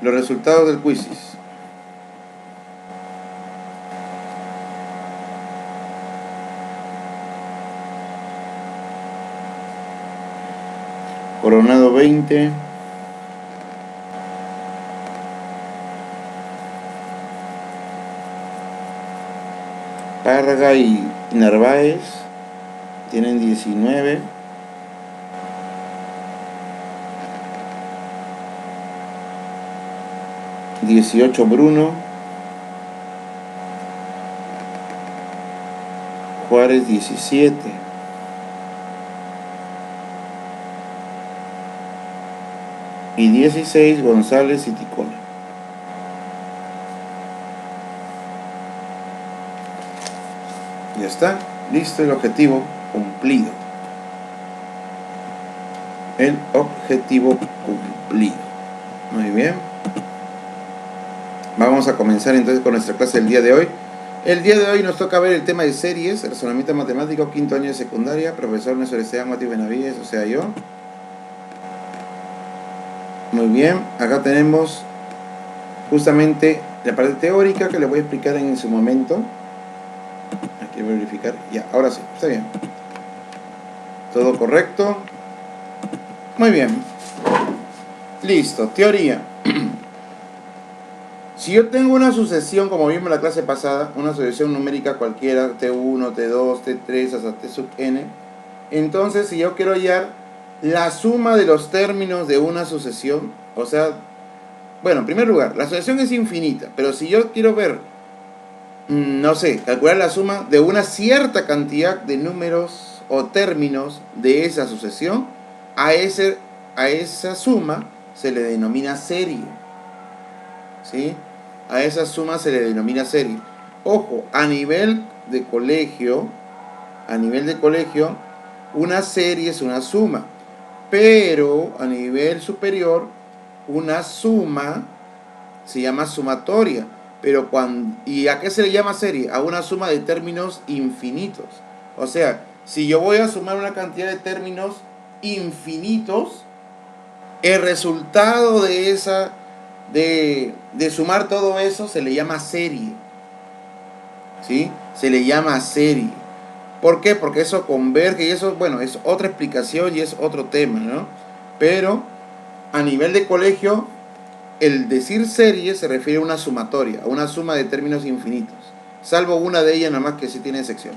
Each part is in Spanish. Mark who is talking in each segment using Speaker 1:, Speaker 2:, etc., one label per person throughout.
Speaker 1: los resultados del quizzes. Coronado 20. Párraga y Narváez tienen 19. $18 Bruno. Juárez 17. Y 16 González y Ticona. Ya está, listo el objetivo cumplido. El objetivo cumplido. Muy bien. Vamos a comenzar entonces con nuestra clase del día de hoy. El día de hoy nos toca ver el tema de series, razonamiento matemático, quinto año de secundaria, profesor Néstor Esteban Mati Benavides, o sea yo. Muy bien, acá tenemos justamente la parte teórica que le voy a explicar en su momento. Hay que verificar, ya, ahora sí, está bien. Todo correcto. Muy bien. Listo, teoría. Si yo tengo una sucesión, como vimos en la clase pasada, una sucesión numérica cualquiera, T1, T2, T3, hasta T sub n, entonces si yo quiero hallar la suma de los términos de una sucesión, o sea, bueno, en primer lugar, la sucesión es infinita, pero si yo quiero ver, no sé, calcular la suma de una cierta cantidad de números o términos de esa sucesión, a esa suma se le denomina serie. ¿Sí? A esa suma se le denomina serie. Ojo, a nivel de colegio, una serie es una suma, pero a nivel superior, una suma se llama sumatoria. Pero ¿y a qué se le llama serie? A una suma de términos infinitos. O sea, si yo voy a sumar una cantidad de términos infinitos, el resultado de esa de sumar todo eso se le llama serie. ¿Sí? Se le llama serie. ¿Por qué? Porque eso converge y eso, bueno, es otra explicación y es otro tema, ¿no? Pero a nivel de colegio, el decir serie se refiere a una sumatoria, a una suma de términos infinitos, salvo una de ellas nada más que sí tiene sección.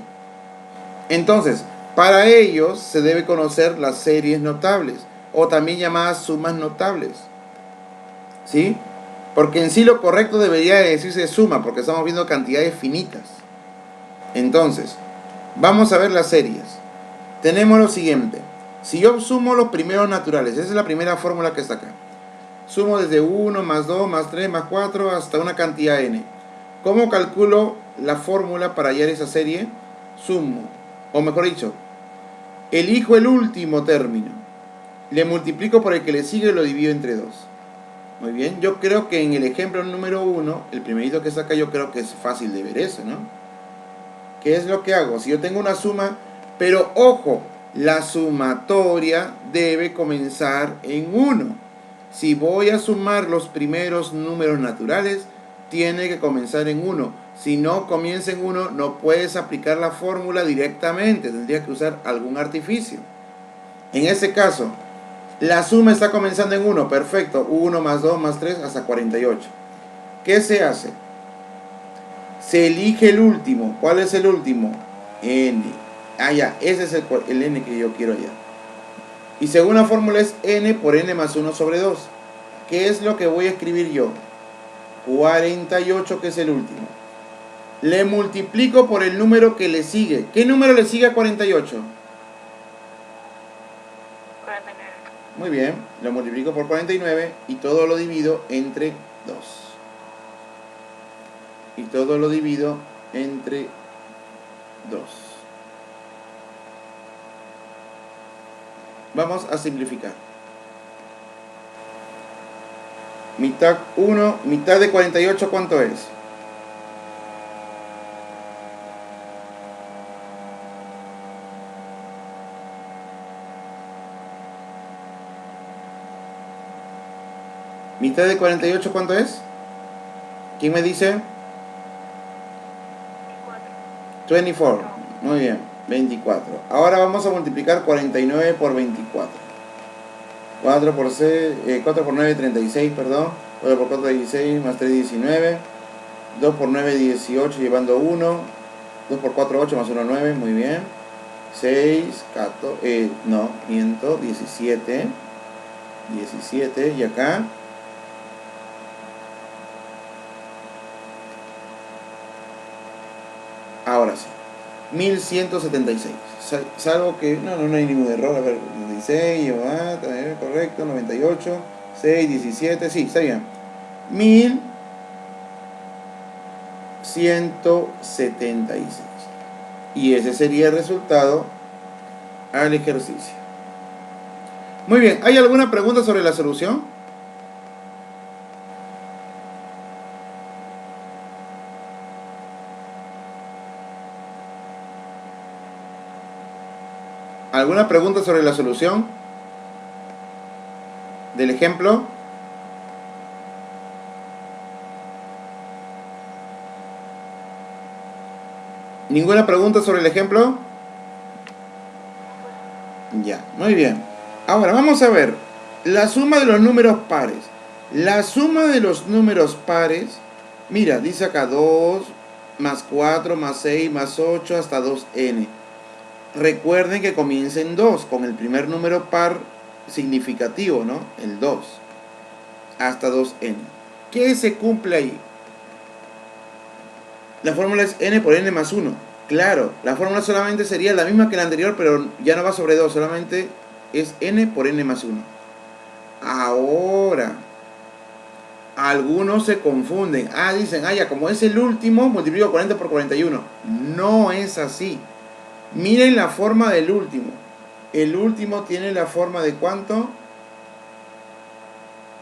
Speaker 1: Entonces, para ellos se debe conocer las series notables, o también llamadas sumas notables. ¿Sí? Porque en sí lo correcto debería decirse suma, porque estamos viendo cantidades finitas. Entonces, vamos a ver las series. Tenemos lo siguiente. Si yo sumo los primeros naturales, esa es la primera fórmula que está acá. Sumo desde 1, más 2, más 3, más 4, hasta una cantidad n. ¿Cómo calculo la fórmula para hallar esa serie? Sumo, o mejor dicho, elijo el último término, le multiplico por el que le sigue y lo divido entre 2. Muy bien, yo creo que en el ejemplo número 1, el primerito que saca, yo creo que es fácil de ver eso, ¿no? ¿Qué es lo que hago? Si yo tengo una suma, pero ojo, la sumatoria debe comenzar en 1. Si voy a sumar los primeros números naturales, tiene que comenzar en 1. Si no comienza en 1, no puedes aplicar la fórmula directamente, tendrías que usar algún artificio. En ese caso, la suma está comenzando en 1, perfecto, 1 más 2 más 3 hasta 48. ¿Qué se hace? Se elige el último. ¿Cuál es el último? N. Ah, ya, ese es el N que yo quiero ya. Y según la fórmula es N por N más 1 sobre 2. ¿Qué es lo que voy a escribir yo? 48, que es el último. Le multiplico por el número que le sigue. ¿Qué número le sigue a 48?
Speaker 2: 49.
Speaker 1: Muy bien, lo multiplico por 49 y todo lo divido entre 2. Y todo lo divido entre 2. Vamos a simplificar. Mitad 1, mitad de 48, ¿cuánto es? Mitad de 48, ¿cuánto es? ¿Quién me dice? 24. Muy bien, 24. Ahora vamos a multiplicar 49 por 24. 4 por 6, 4 por 9, 36, perdón. 4 por 4, 16, más 3, 19. 2 por 9, 18, llevando 1. 2 por 4, 8, más 1, 9, muy bien. 6, 14, no, miento, 17. 17, y acá. Ahora sí. 1176. Salvo que no hay ningún error. A ver, 16, correcto, 98, 6, 17, sí, está bien. 1176. Y ese sería el resultado al ejercicio. Muy bien, ¿hay alguna pregunta sobre la solución? ¿Alguna pregunta sobre la solución del ejemplo? ¿Ninguna pregunta sobre el ejemplo? Ya, muy bien. Ahora vamos a ver la suma de los números pares. La suma de los números pares, mira, dice acá 2 más 4 más 6 más 8 hasta 2n. Recuerden que comienza en 2 con el primer número par significativo, ¿no? El 2 hasta 2n. ¿Qué se cumple ahí? La fórmula es n por n más 1. Claro, la fórmula solamente sería la misma que la anterior, pero ya no va sobre 2, solamente es n por n más 1. Ahora, algunos se confunden. Dicen, ya, como es el último, multiplico 40 por 41. No es así. Miren la forma del último. El último tiene la forma de ¿cuánto?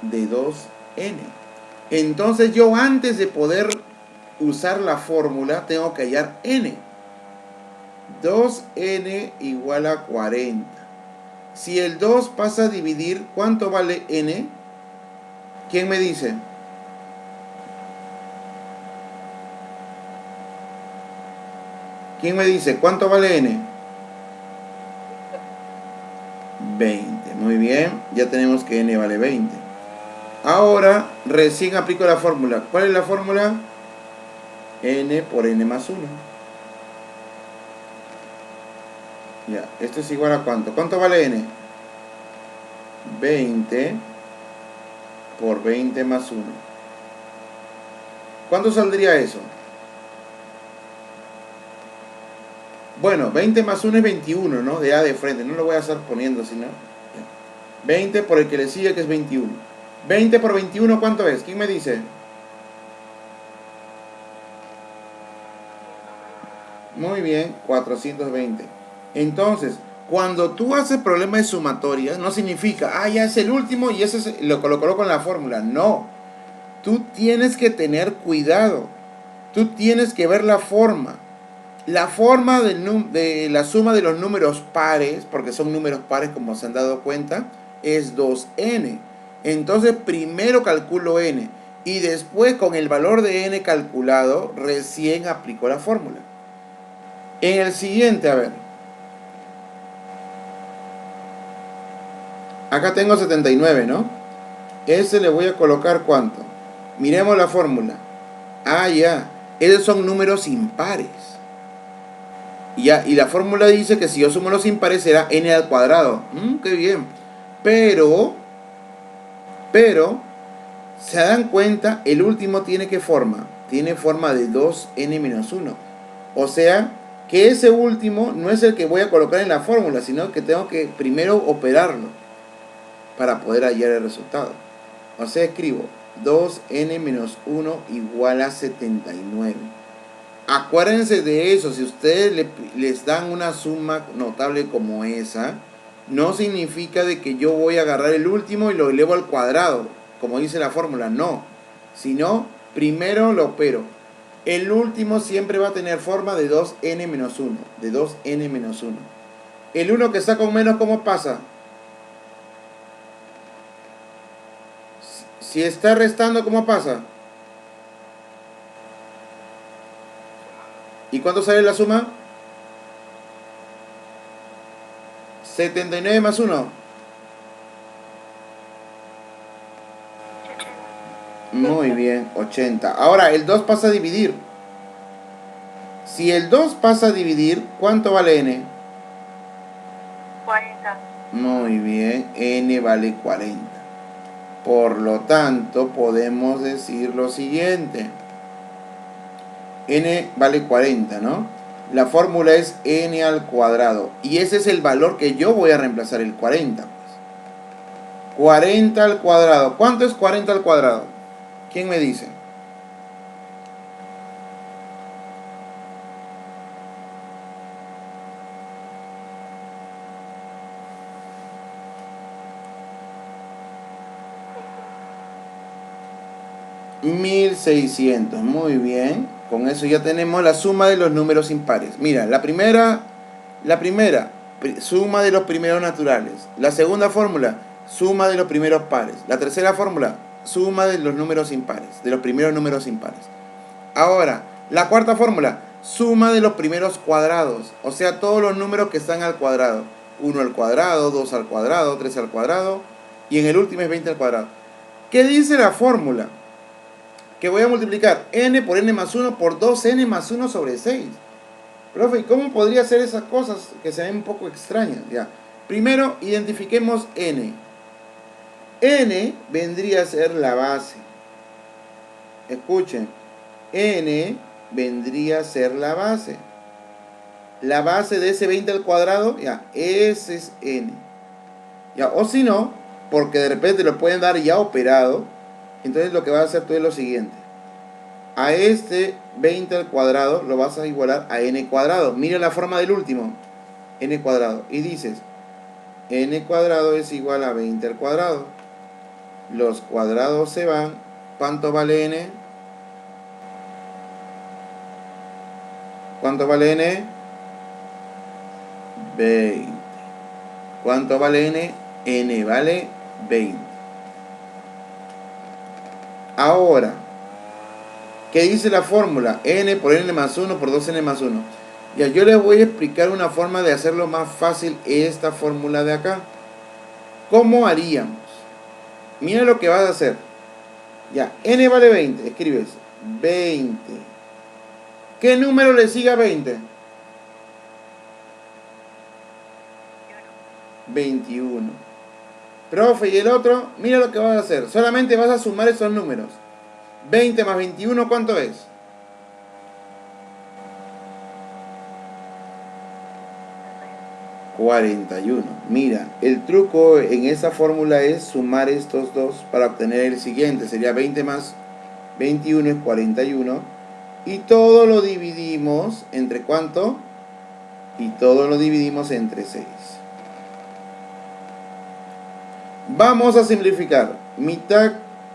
Speaker 1: De 2n. Entonces yo antes de poder usar la fórmula tengo que hallar n. 2n igual a 40. Si el 2 pasa a dividir, ¿cuánto vale n? ¿Quién me dice? ¿Quién me dice? ¿Cuánto vale n? 20. Muy bien, ya tenemos que n vale 20. Ahora recién aplico la fórmula. ¿Cuál es la fórmula? N por n más 1. Ya, esto es igual a ¿cuánto? ¿Cuánto vale n? 20 por 20 más 1. ¿Cuánto saldría eso? Bueno, 20 más 1 es 21, ¿no? De A de frente, no lo voy a estar poniendo, sino 20 por el que le sigue, que es 21. 20 por 21, ¿cuánto es? ¿Quién me dice? Muy bien, 420. Entonces, cuando tú haces problemas de sumatoria, no significa, ya es el último y ese lo coloco en la fórmula. No. Tú tienes que tener cuidado. Tú tienes que ver la forma. La forma de la suma de los números pares, porque son números pares como se han dado cuenta, es 2n. Entonces primero calculo n y después con el valor de n calculado recién aplico la fórmula. En el siguiente, a ver. Acá tengo 79, ¿no? Ese le voy a colocar ¿cuánto? Miremos la fórmula. Ya. Esos son números impares. Y la fórmula dice que si yo sumo los impares será n al cuadrado. Qué bien. Pero, ¿se dan cuenta? El último tiene ¿qué forma? Tiene forma de 2n menos 1. O sea, que ese último no es el que voy a colocar en la fórmula, sino que tengo que primero operarlo para poder hallar el resultado. O sea, escribo 2n menos 1 igual a 79. Acuérdense de eso. Si ustedes les dan una suma notable como esa, no significa de que yo voy a agarrar el último y lo elevo al cuadrado, como dice la fórmula, no. Sino, primero lo opero. El último siempre va a tener forma de 2n menos 1. De 2n menos 1. El 1 que está con menos, ¿cómo pasa? Si está restando, ¿cómo pasa? ¿Y cuánto sale la suma? 79 más 1. Muy bien, 80. Ahora, el 2 pasa a dividir. Si el 2 pasa a dividir, ¿cuánto vale n?
Speaker 2: 40.
Speaker 1: Muy bien, n vale 40. Por lo tanto, podemos decir lo siguiente. N vale 40, ¿no? La fórmula es n al cuadrado. Y ese es el valor que yo voy a reemplazar, el 40. Pues. 40 al cuadrado. ¿Cuánto es 40 al cuadrado? ¿Quién me dice? $1600. Muy bien. Con eso ya tenemos la suma de los números impares. Mira, la primera, suma de los primeros naturales. La segunda fórmula, suma de los primeros pares. La tercera fórmula, suma de los números impares, de los primeros números impares. Ahora, la cuarta fórmula, suma de los primeros cuadrados, o sea, todos los números que están al cuadrado. 1 al cuadrado, 2 al cuadrado, 3 al cuadrado, y en el último es 20 al cuadrado. ¿Qué dice la fórmula? Que voy a multiplicar n por n más 1 por 2n más 1 sobre 6. Profe, ¿y cómo podría hacer esas cosas que se ven un poco extrañas? Ya. Primero, identifiquemos n. N vendría a ser la base. Escuchen. N vendría a ser la base. La base de ese 20 al cuadrado, ya, ese es n. Ya, o si no, porque de repente lo pueden dar ya operado, entonces lo que vas a hacer tú es lo siguiente. A este 20 al cuadrado lo vas a igualar a n cuadrado. Mira la forma del último, n cuadrado. Y dices, n cuadrado es igual a 20 al cuadrado. Los cuadrados se van. ¿Cuánto vale n? ¿Cuánto vale n? 20. ¿Cuánto vale n? N vale 20. Ahora, ¿qué dice la fórmula? N por n más 1 por 2n más 1. Ya, yo les voy a explicar una forma de hacerlo más fácil esta fórmula de acá. ¿Cómo haríamos? Mira lo que vas a hacer. Ya, n vale 20. Escribes 20. ¿Qué número le sigue a 20? 21. Profe, ¿y el otro? Mira lo que vas a hacer. Solamente vas a sumar esos números. 20 más 21, ¿cuánto es? 41. Mira, el truco en esa fórmula es sumar estos dos para obtener el siguiente. Sería 20 más 21 es 41. Y todo lo dividimos entre ¿cuánto? Y todo lo dividimos entre 6. Vamos a simplificar. Mitad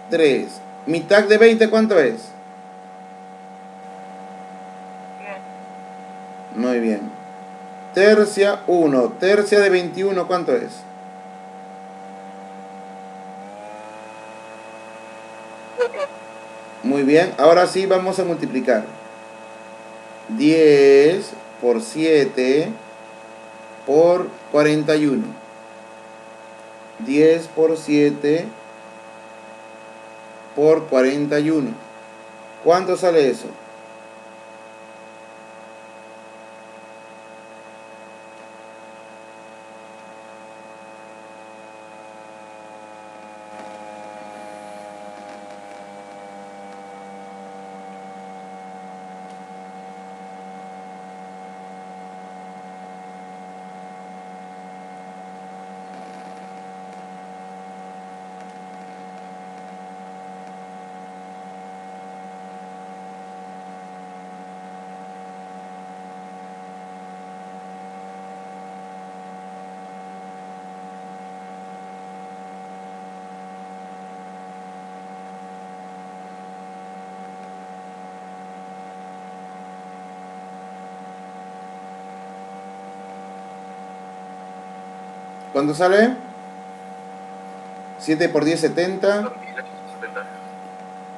Speaker 1: 3. Mitad de 20, ¿cuánto es?
Speaker 2: 10.
Speaker 1: Muy bien. Tercia 1. Tercia de 21, ¿cuánto es?
Speaker 2: 7.
Speaker 1: Muy bien. Ahora sí vamos a multiplicar. 10 por 7 por 41. 10 por 7 por 41. ¿Cuánto sale eso? ¿Cuánto sale? 7 por 10, 70.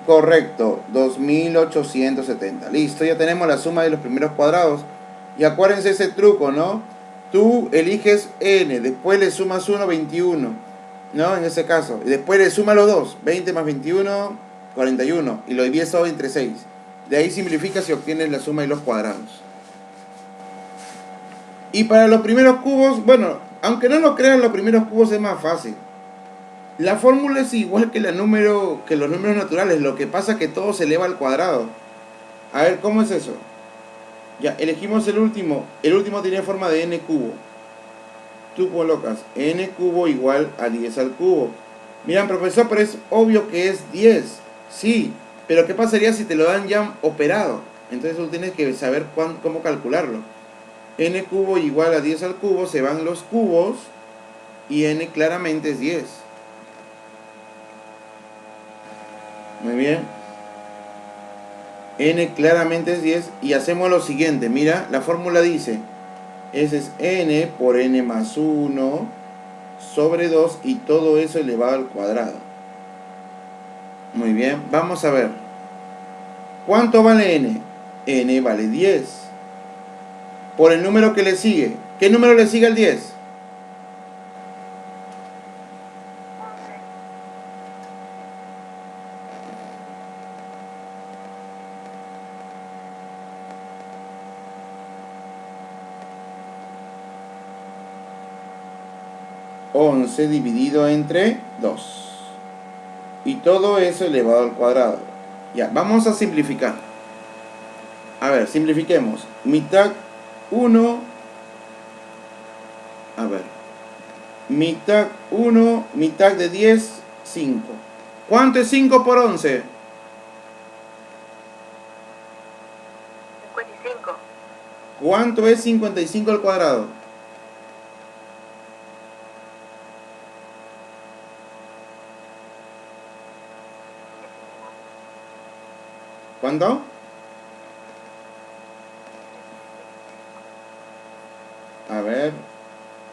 Speaker 1: Correcto, 2870. Listo, ya tenemos la suma de los primeros cuadrados. Y acuérdense ese truco, ¿no? Tú eliges n, después le sumas 1, 21, ¿no? En ese caso. Y después le sumas los dos, 20 más 21, 41. Y lo divides todo entre 6. De ahí simplificas y obtienes la suma de los cuadrados. Y para los primeros cubos, bueno, aunque no lo crean, los primeros cubos es más fácil. La fórmula es igual que, los números naturales, lo que pasa es que todo se eleva al cuadrado. A ver, ¿cómo es eso? Ya, elegimos el último. El último tiene forma de n cubo. Tú colocas n cubo igual a 10 al cubo. Miran, profesor, pero es obvio que es 10. Sí, pero ¿qué pasaría si te lo dan ya operado? Entonces tú tienes que saber cómo calcularlo. N cubo igual a 10 al cubo, se van los cubos y n claramente es 10. Muy bien. N claramente es 10 y hacemos lo siguiente. Mira, la fórmula dice, ese es n por n más 1 sobre 2 y todo eso elevado al cuadrado. Muy bien, vamos a ver. ¿Cuánto vale n? N vale 10. Por el número que le sigue. ¿Qué número le sigue al 10? 11 dividido entre 2. Y todo eso elevado al cuadrado. Ya, vamos a simplificar. A ver, simplifiquemos. Mitad 1. A ver. Mitad 1, mitad de 10, 5. ¿Cuánto es 5 por 11?
Speaker 2: 55.
Speaker 1: ¿Cuánto es 55 al cuadrado? ¿Cuánto? A ver,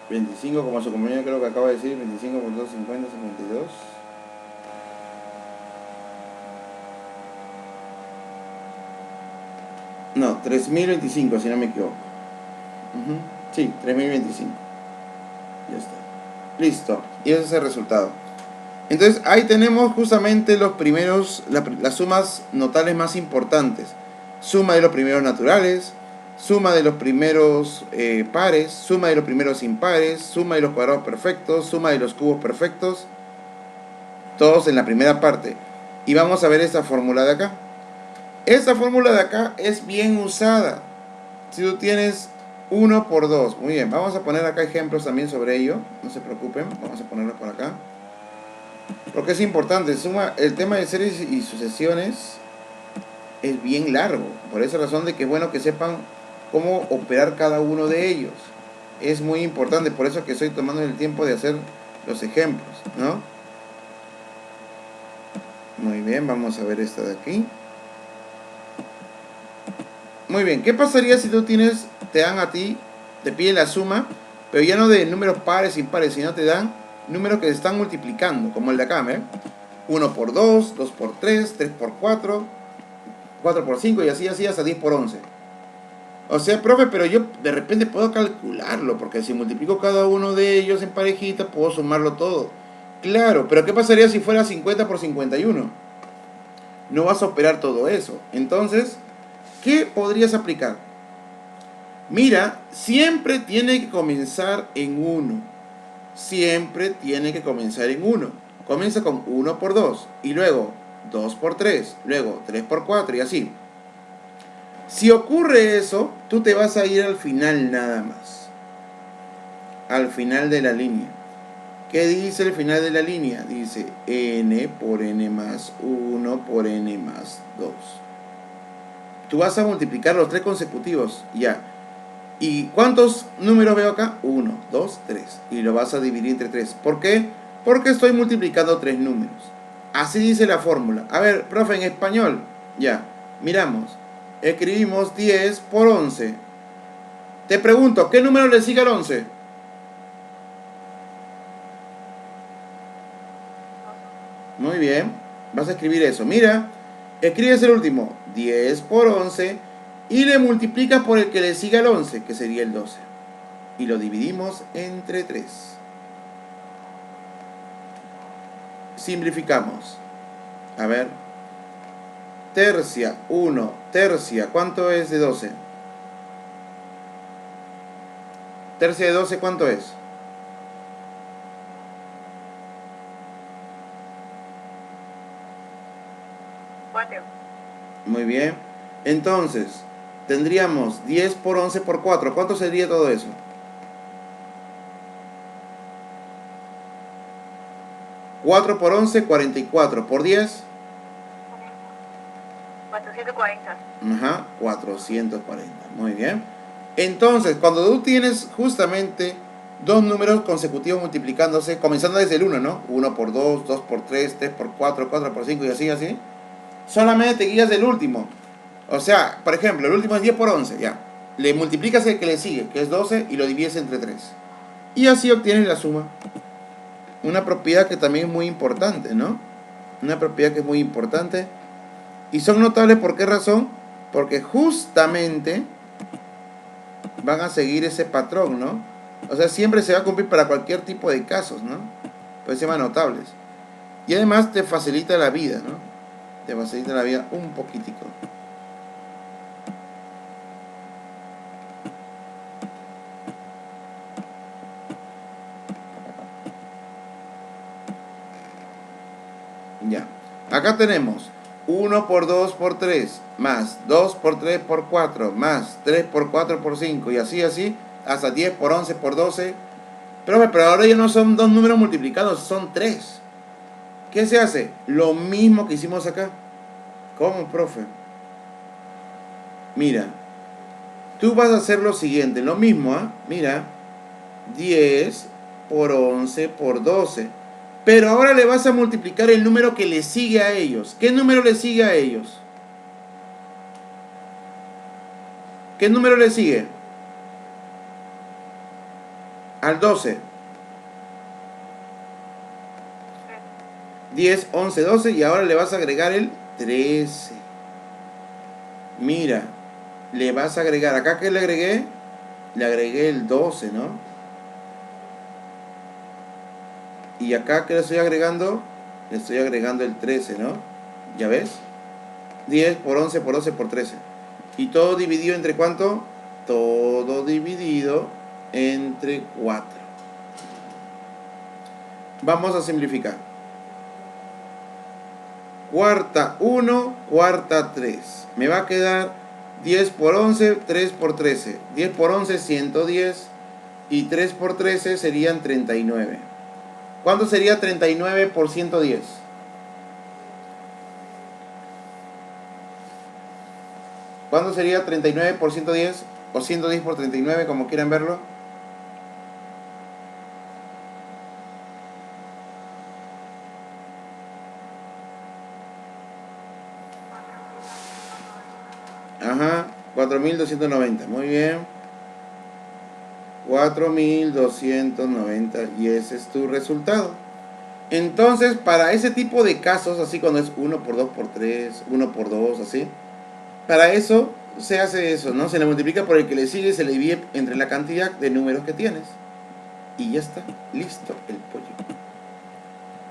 Speaker 1: 25 como su compañero creo que acaba de decir, 25 por 2, 50, 52. No, 3025 si no me equivoco. Sí, 3025. Ya está. Listo. Y ese es el resultado. Entonces ahí tenemos justamente los primeros, las sumas notales más importantes. Suma de los primeros naturales, suma de los primeros pares, suma de los primeros impares, suma de los cuadrados perfectos, suma de los cubos perfectos, todos en la primera parte. Y vamos a ver esta fórmula de acá. Esta fórmula de acá es bien usada. Si tú tienes 1 por 2, muy bien, vamos a poner acá ejemplos también sobre ello, no se preocupen, vamos a ponerlos por acá. Porque es importante, el tema de series y sucesiones es bien largo. Por esa razón de que es bueno que sepan cómo operar cada uno de ellos. Es muy importante, por eso que estoy tomando el tiempo de hacer los ejemplos, ¿no? Muy bien, vamos a ver esta de aquí. Muy bien, ¿qué pasaría si tú te dan a ti, te piden la suma, pero ya no de números pares, impares, sino te dan números que se están multiplicando, como el de acá, ¿eh? 1 por 2, 2 por 3, 3 por 4, 4 por 5 y así hasta 10 por 11. O sea, profe, pero yo de repente puedo calcularlo, porque si multiplico cada uno de ellos en parejita, puedo sumarlo todo. Claro, pero ¿qué pasaría si fuera 50 por 51? No vas a operar todo eso. Entonces, ¿qué podrías aplicar? Mira, siempre tiene que comenzar en 1. Siempre tiene que comenzar en 1. Comienza con 1 por 2 y luego 2 por 3, luego 3 por 4 y así. Si ocurre eso, tú te vas a ir al final nada más. Al final de la línea. ¿Qué dice el final de la línea? Dice n por n más 1 por n más 2. Tú vas a multiplicar los 3 consecutivos, ya. ¿Y cuántos números veo acá? 1, 2, 3. Y lo vas a dividir entre 3. ¿Por qué? Porque estoy multiplicando 3 números. Así dice la fórmula. A ver, profe, en español. Ya, miramos. Escribimos 10 por 11. Te pregunto, ¿qué número le sigue al 11? Muy bien. Vas a escribir eso. Mira, Escribes el último, 10 por 11, y le multiplicas por el que le sigue al 11, que sería el 12. Y lo dividimos entre 3. Simplificamos. A ver. Tercia, 1, tercia. ¿Cuánto es de 12? Tercia de 12, ¿cuánto es?
Speaker 2: 4.
Speaker 1: Muy bien. Entonces, tendríamos 10 por 11 por 4. ¿Cuánto sería todo eso? 4 por 11, 44. ¿Por 10?
Speaker 2: 440.
Speaker 1: Ajá, 440. Muy bien. Entonces, cuando tú tienes justamente dos números consecutivos multiplicándose, comenzando desde el 1, ¿no? 1 por 2, 2 por 3, 3 por 4, 4 por 5 y así, así. Solamente te guías del último. O sea, por ejemplo, el último es 10 por 11, ya. Le multiplicas el que le sigue, que es 12, y lo divides entre 3. Y así obtienes la suma. Una propiedad que también es muy importante, ¿no? Una propiedad que es muy importante. Y son notables, ¿por qué razón? Porque justamente van a seguir ese patrón, ¿no? O sea, siempre se va a cumplir para cualquier tipo de casos, ¿no? Pues se llaman notables. Y además te facilita la vida, ¿no? Te facilita la vida un poquitico. Ya. Acá tenemos 1 por 2 por 3, más 2 por 3 por 4, más 3 por 4 por 5, y así, así, hasta 10 por 11 por 12. Pero ahora ya no son dos números multiplicados, son 3. ¿Qué se hace? Lo mismo que hicimos acá. ¿Cómo, profe? Mira, tú vas a hacer lo siguiente, lo mismo, ¿ah? Mira, 10 por 11 por 12. Pero ahora le vas a multiplicar el número que le sigue a ellos. ¿Qué número le sigue a ellos? ¿Qué número le sigue? Al 12. 10, 11, 12 y ahora le vas a agregar el 13. Mira, le vas a agregar, acá que le agregué el 12, ¿no? Y acá que le estoy agregando el 13, ¿no? ¿Ya ves? 10 por 11 por 12 por 13. ¿Y todo dividido entre cuánto? Todo dividido entre 4. Vamos a simplificar. Cuarta 1, cuarta 3. Me va a quedar 10 por 11, 3 por 13. 10 por 11, 110. Y 3 por 13 serían 39. ¿Cuánto sería 39 por 110? ¿Cuánto sería 39 por 110? O 110 por 39, como quieran verlo. Ajá, 4290. Muy bien. 4290. Y ese es tu resultado. Entonces, para ese tipo de casos, así cuando es 1 por 2 por 3, 1 por 2, así, para eso se hace eso, ¿no? Se le multiplica por el que le sigue y se le divide entre la cantidad de números que tienes. Y ya está, listo el pollo.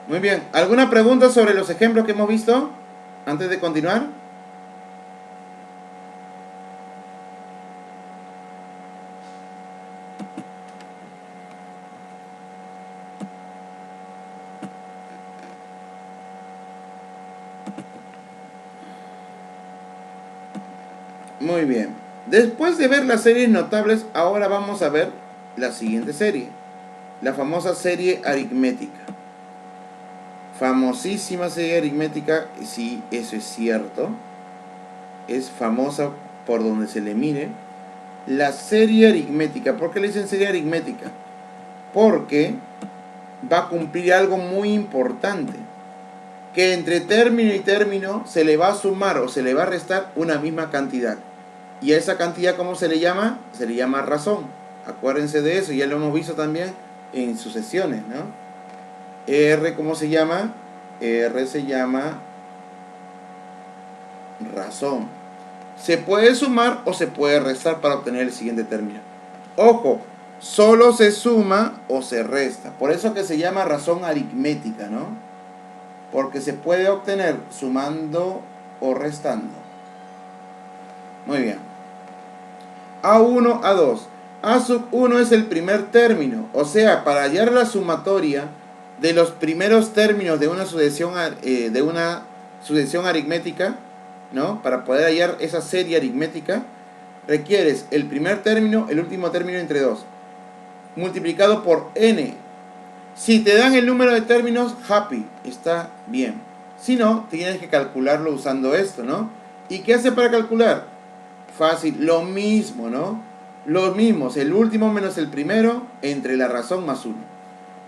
Speaker 1: Muy bien, ¿alguna pregunta sobre los ejemplos que hemos visto antes de continuar? Muy bien. Después de ver las series notables, ahora vamos a ver la siguiente serie. La famosa serie aritmética. Famosísima serie aritmética, sí, eso es cierto. Es famosa por donde se le mire. La serie aritmética. ¿Por qué le dicen serie aritmética? Porque va a cumplir algo muy importante. Que entre término y término se le va a sumar o se le va a restar una misma cantidad. Y a esa cantidad, ¿cómo se le llama? Se le llama razón. Acuérdense de eso, ya lo hemos visto también en sucesiones, ¿no? R, ¿cómo se llama? R se llama razón. Se puede sumar o se puede restar para obtener el siguiente término. Ojo, solo se suma o se resta. Por eso que se llama razón aritmética, ¿no? Porque se puede obtener sumando o restando. Muy bien. A1, A2. A sub 1 es el primer término. O sea, para hallar la sumatoria de los primeros términos de una sucesión aritmética, ¿no? Para poder hallar esa serie aritmética, requieres el primer término, el último término entre 2, multiplicado por n. Si te dan el número de términos, happy, está bien. Si no, tienes que calcularlo usando esto, ¿no? ¿Y qué hace para calcular? Fácil, lo mismo, ¿no? Lo mismo, el último menos el primero entre la razón más 1.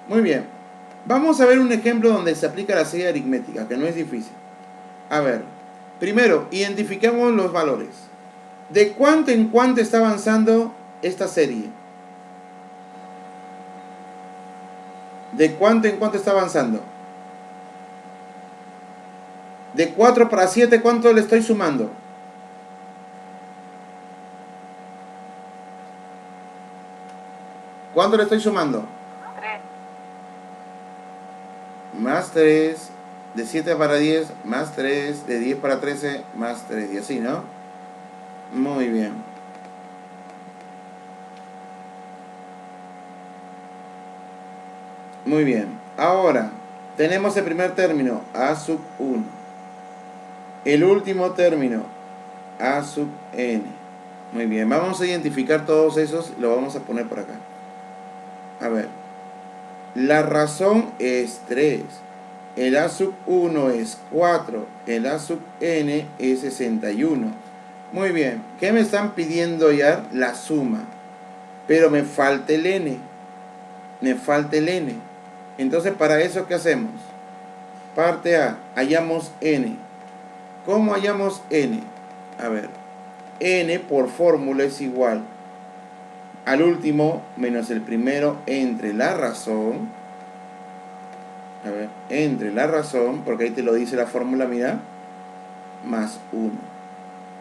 Speaker 1: Muy bien. Vamos a ver un ejemplo donde se aplica la serie aritmética, que no es difícil. A ver, primero, identifiquemos los valores. ¿De cuánto en cuánto está avanzando esta serie? ¿De cuánto en cuánto está avanzando? De 4 para 7, ¿cuánto le estoy sumando? ¿Cuánto le estoy sumando?
Speaker 2: 3.
Speaker 1: Más 3, de 7 para 10, más 3, de 10 para 13, más 3, y así, ¿no? Muy bien. Muy bien. Ahora, tenemos el primer término, A sub 1. El último término, A sub n. Muy bien, vamos a identificar todos esos, lo vamos a poner por acá. A ver, la razón es 3, el A sub 1 es 4, el A sub n es 61. Muy bien, ¿qué me están pidiendo ya? La suma, pero me falta el n, me falta el n. Entonces, para eso, ¿qué hacemos? Parte A, hallamos n. ¿Cómo hallamos n? A ver, n por fórmula es igual al último menos el primero entre la razón. A ver, entre la razón, porque ahí te lo dice la fórmula, mira, más 1.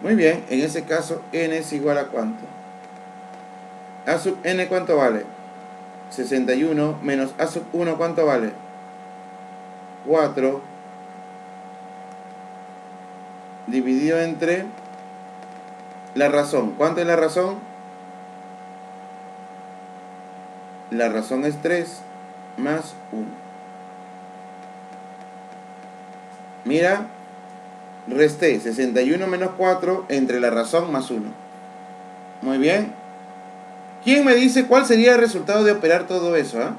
Speaker 1: Muy bien, en ese caso, n es igual a ¿cuánto? A sub n, ¿cuánto vale? 61 menos A sub 1, ¿cuánto vale? 4 dividido entre la razón. ¿Cuánto es la razón? La razón es 3 más 1. Mira, resté 61 menos 4 entre la razón más 1. Muy bien. ¿Quién me dice cuál sería el resultado de operar todo eso? ¿Ah?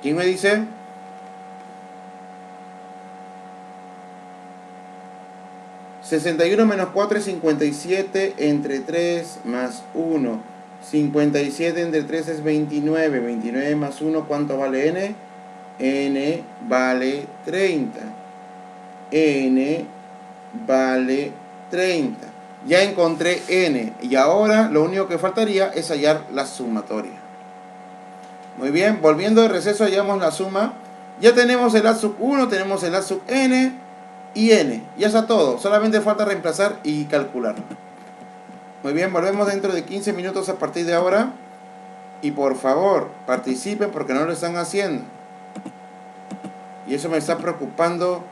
Speaker 1: ¿Quién me dice? ¿61 menos 4 es 57 entre 3 más 1? 57 entre 3 es 29. 29 más 1, ¿cuánto vale n? N vale 30. N vale 30. Ya encontré n. Y ahora lo único que faltaría es hallar la sumatoria. Muy bien, volviendo de receso hallamos la suma. Ya tenemos el A sub 1, tenemos el A sub n y n. Ya está todo. Solamente falta reemplazar y calcular. Muy bien, volvemos dentro de 15 minutos a partir de ahora. Y por favor, participen porque no lo están haciendo. Y eso me está preocupando